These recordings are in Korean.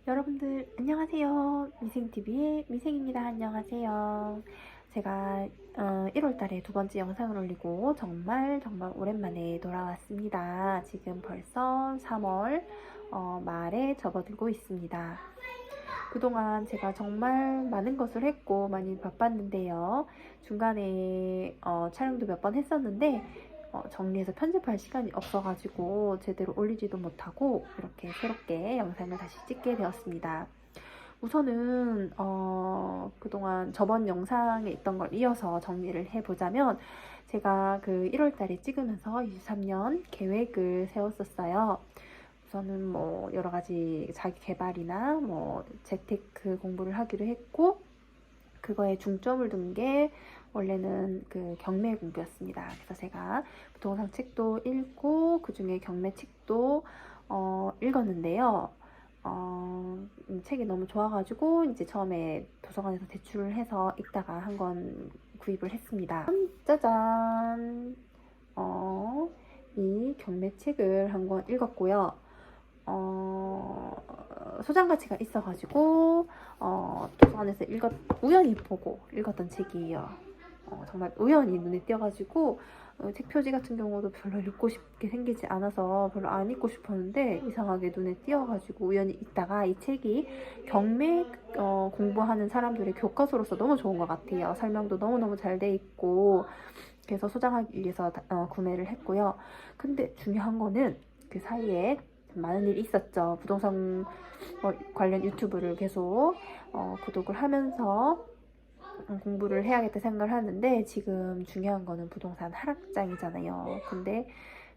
여러분들 안녕하세요. 미생TV의 미생입니다. 안녕하세요. 제가 1월달에 두 번째 영상을 올리고 정말 오랜만에 돌아왔습니다. 지금 벌써 3월 말에 접어들고 있습니다. 그동안 제가 정말 많은 것을 했고 많이 바빴는데요. 중간에 촬영도 몇 번 했었는데 정리해서 편집할 시간이 없어가지고 제대로 올리지도 못하고 이렇게 새롭게 영상을 다시 찍게 되었습니다. 우선은 그동안 저번 영상에 있던 걸 이어서 정리를 해보자면, 제가 그 1월달에 찍으면서 23년 계획을 세웠었어요. 우선은 뭐 여러 가지 자기 개발이나 뭐 재테크 공부를 하기로 했고, 그거에 중점을 둔 게 원래는 그 경매 공부였습니다. 그래서 제가 부동산 책도 읽고 그 중에 경매 책도 읽었는데요. 책이 너무 좋아가지고 이제 처음에 도서관에서 대출을 해서 읽다가 한 권 구입을 했습니다. 짜잔! 이 경매 책을 한 권 읽었고요. 소장 가치가 있어가지고 도서관에서 우연히 보고 읽었던 책이에요. 정말 우연히 눈에 띄어가지고 책 표지 같은 경우도 별로 읽고 싶게 생기지 않아서 별로 안 읽고 싶었는데 이상하게 눈에 띄어가지고 우연히 읽다가 이 책이 경매 공부하는 사람들의 교과서로서 너무 좋은 것 같아요. 설명도 너무너무 잘 돼 있고, 그래서 소장하기 위해서 구매를 했고요. 근데 중요한 거는 그 사이에 많은 일이 있었죠. 부동산 관련 유튜브를 계속 구독을 하면서 공부를 해야겠다 생각을 하는데, 지금 중요한 거는 부동산 하락장이잖아요. 근데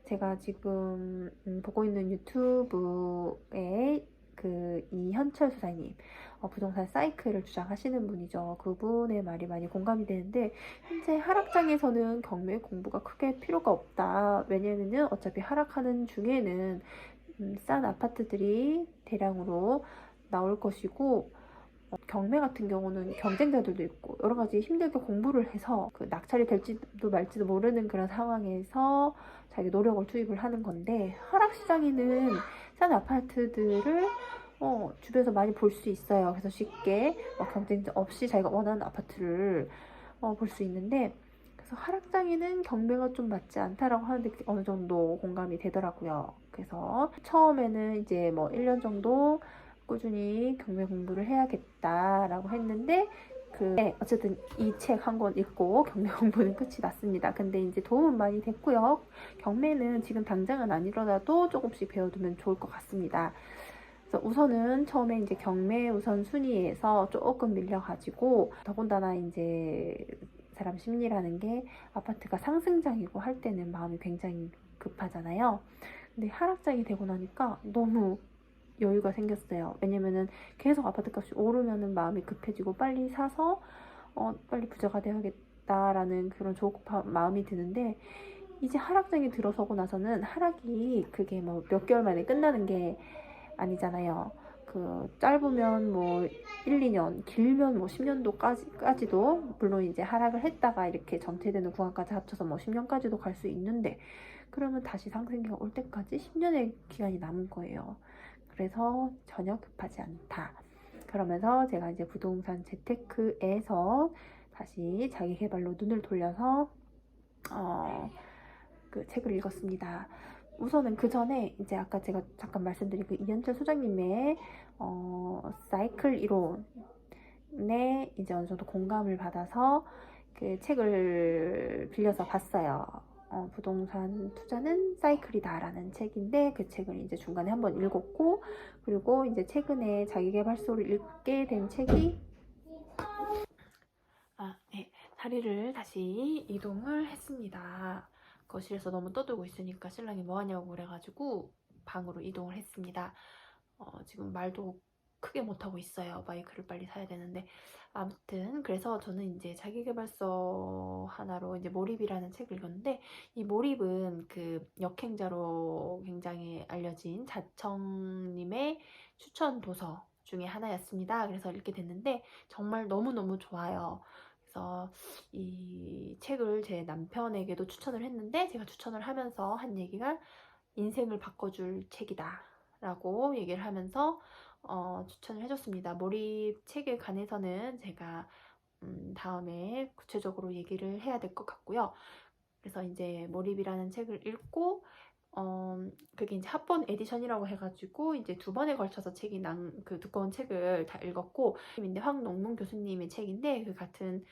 제가 지금 보고 있는 유튜브에 그 이현철 소장님, 부동산 사이클을 주장하시는 분이죠. 그분의 말이 많이 공감이 되는데, 현재 하락장에서는 경매 공부가 크게 필요가 없다. 왜냐면은 어차피 하락하는 중에는 싼 아파트들이 대량으로 나올 것이고, 경매 같은 경우는 경쟁자들도 있고 여러 가지 힘들게 공부를 해서 그 낙찰이 될지도 말지도 모르는 그런 상황에서 자기 노력을 투입을 하는 건데, 하락시장에는 싼 아파트들을 주변에서 많이 볼 수 있어요. 그래서 쉽게 경쟁자 없이 자기가 원하는 아파트를 볼 수 있는데, 그래서 하락장에는 경매가 좀 맞지 않다라고 하는데 어느 정도 공감이 되더라고요. 그래서 처음에는 이제 뭐 1년 정도 꾸준히 경매 공부를 해야겠다라고 했는데, 어쨌든 이 책 한 권 읽고 경매 공부는 끝이 났습니다. 근데 이제 도움은 많이 됐고요. 경매는 지금 당장은 아니더라도 조금씩 배워두면 좋을 것 같습니다. 그래서 우선은 처음에 이제 경매 우선 순위에서 조금 밀려가지고, 더군다나 이제 사람 심리라는 게 아파트가 상승장이고 할 때는 마음이 굉장히 급하잖아요. 근데 하락장이 되고 나니까 너무 여유가 생겼어요. 왜냐면은 계속 아파트 값이 오르면은 마음이 급해지고 빨리 사서 빨리 부자가 되어야겠다라는 그런 조급한 마음이 드는데, 이제 하락장이 들어서고 나서는 하락이 그게 뭐 몇 개월 만에 끝나는 게 아니잖아요. 그 짧으면 뭐 1, 2년, 길면 뭐 10년도까지도 물론 이제 하락을 했다가 이렇게 정체되는 구간까지 합쳐서 뭐 10년까지도 갈 수 있는데, 그러면 다시 상승기가 올 때까지 10년의 기간이 남은 거예요. 그래서 전혀 급하지 않다. 그러면서 제가 이제 부동산 재테크에서 다시 자기 개발로 눈을 돌려서 그 책을 읽었습니다. 우선은 그 전에 이제 아까 제가 잠깐 말씀드린 그 이현철 소장님의 사이클 이론에 이제 어느 정도 공감을 받아서 그 책을 빌려서 봤어요. 부동산 투자는 사이클이다 라는 책인데, 그 책을 이제 중간에 한번 읽었고, 그리고 이제 최근에 자기계발서를 읽게 된 책이 네, 자리를 다시 이동을 했습니다. 거실에서 너무 떠들고 있으니까 신랑이 뭐하냐고 그래가지고 방으로 이동을 했습니다. 지금 말도 크게 못하고 있어요. 마이크를 빨리 사야 되는데. 아무튼 그래서 저는 이제 자기계발서 하나로 이제 몰입이라는 책을 읽었는데, 이 몰입은 그 역행자로 굉장히 알려진 자청님의 추천 도서 중에 하나였습니다. 그래서 읽게 됐는데 정말 너무너무 좋아요. 그래서 이 책을 제 남편에게도 추천을 했는데, 제가 추천을 하면서 한 얘기가 인생을 바꿔줄 책이다 라고 얘기를 하면서 추천을 해줬습니다. 몰입 책에 관해서는 제가 다음에 구체적으로 얘기를 해야 될 것 같고요. 그래서 이제 몰입이라는 책을 읽고 그게 이제 합본 에디션이라고 해가지고 이제 2번에 걸쳐서 책이 그 두꺼운 책을 다 읽었고, 근데 황농문 교수님의 책인데 그 같은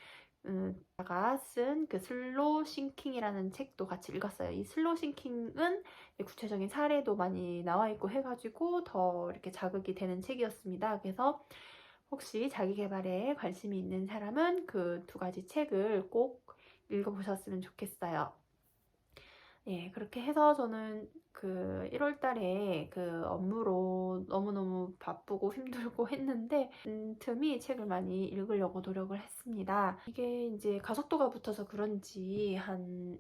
가 쓴 그 슬로우 싱킹이라는 책도 같이 읽었어요. 이 슬로우 싱킹은 구체적인 사례도 많이 나와 있고 해가지고 더 이렇게 자극이 되는 책이었습니다. 그래서 혹시 자기 개발에 관심이 있는 사람은 그 2가지 책을 꼭 읽어보셨으면 좋겠어요. 예, 그렇게 해서 저는 그 1월 달에 그 업무로 너무너무 바쁘고 힘들고 했는데 틈이 책을 많이 읽으려고 노력을 했습니다. 이게 이제 가속도가 붙어서 그런지 한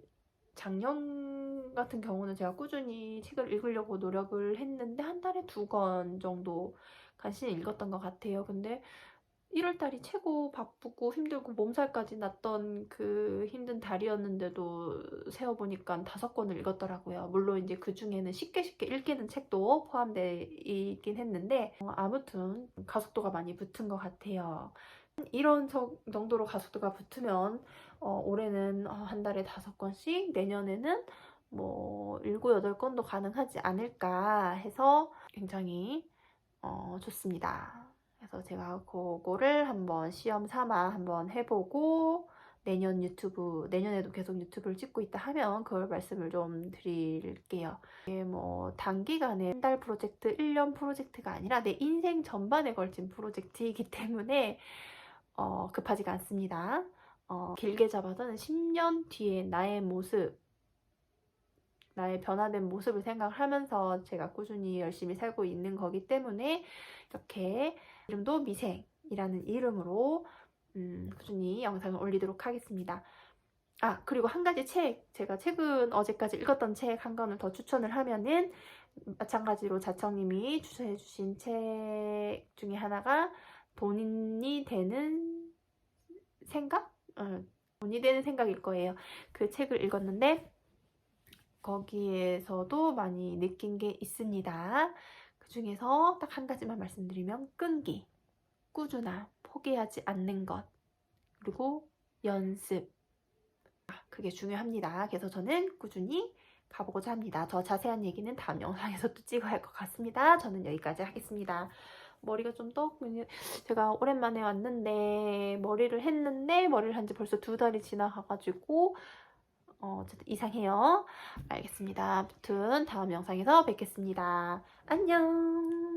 작년 같은 경우는 제가 꾸준히 책을 읽으려고 노력을 했는데 한 달에 2권 정도 간신히 읽었던 것 같아요. 근데 1월달이 최고 바쁘고 힘들고 몸살까지 났던 그 힘든 달이었는데도 세어보니까 5권을 읽었더라고요. 물론 이제 그 중에는 쉽게 읽히는 책도 포함되어 있긴 했는데 아무튼 가속도가 많이 붙은 것 같아요. 이런 정도로 가속도가 붙으면 올해는 한 달에 5권씩, 내년에는 뭐 7, 8권도 가능하지 않을까 해서 굉장히 좋습니다. 그래서 제가 그거를 한번 시험 삼아 한번 해보고 내년에도 계속 유튜브를 찍고 있다 하면 그걸 말씀을 좀 드릴게요. 이게 뭐 단기간에 한 달 프로젝트, 1년 프로젝트가 아니라 내 인생 전반에 걸친 프로젝트이기 때문에 급하지가 않습니다. 길게 잡아서는 10년 뒤에 나의 모습, 나의 변화된 모습을 생각하면서 제가 꾸준히 열심히 살고 있는 거기 때문에 이렇게 이름도 미생이라는 이름으로 꾸준히 영상을 올리도록 하겠습니다. 그리고 한 가지 제가 최근 어제까지 읽었던 책 한 권을 더 추천을 하면은 마찬가지로 자청님이 추천해 주신 책 중에 하나가 돈이 되는 생각? 돈이 되는 생각일 거예요. 그 책을 읽었는데 거기에서도 많이 느낀 게 있습니다. 그 중에서 딱 한 가지만 말씀드리면 끈기, 꾸준함, 포기하지 않는 것, 그리고 연습. 그게 중요합니다. 그래서 저는 꾸준히 가보고자 합니다. 더 자세한 얘기는 다음 영상에서 또 찍어야 할 것 같습니다. 저는 여기까지 하겠습니다. 머리가 좀 제가 오랜만에 왔는데 머리를 한 지 벌써 2달이 지나가가지고 어쨌든 이상해요. 알겠습니다. 아무튼 다음 영상에서 뵙겠습니다. 안녕.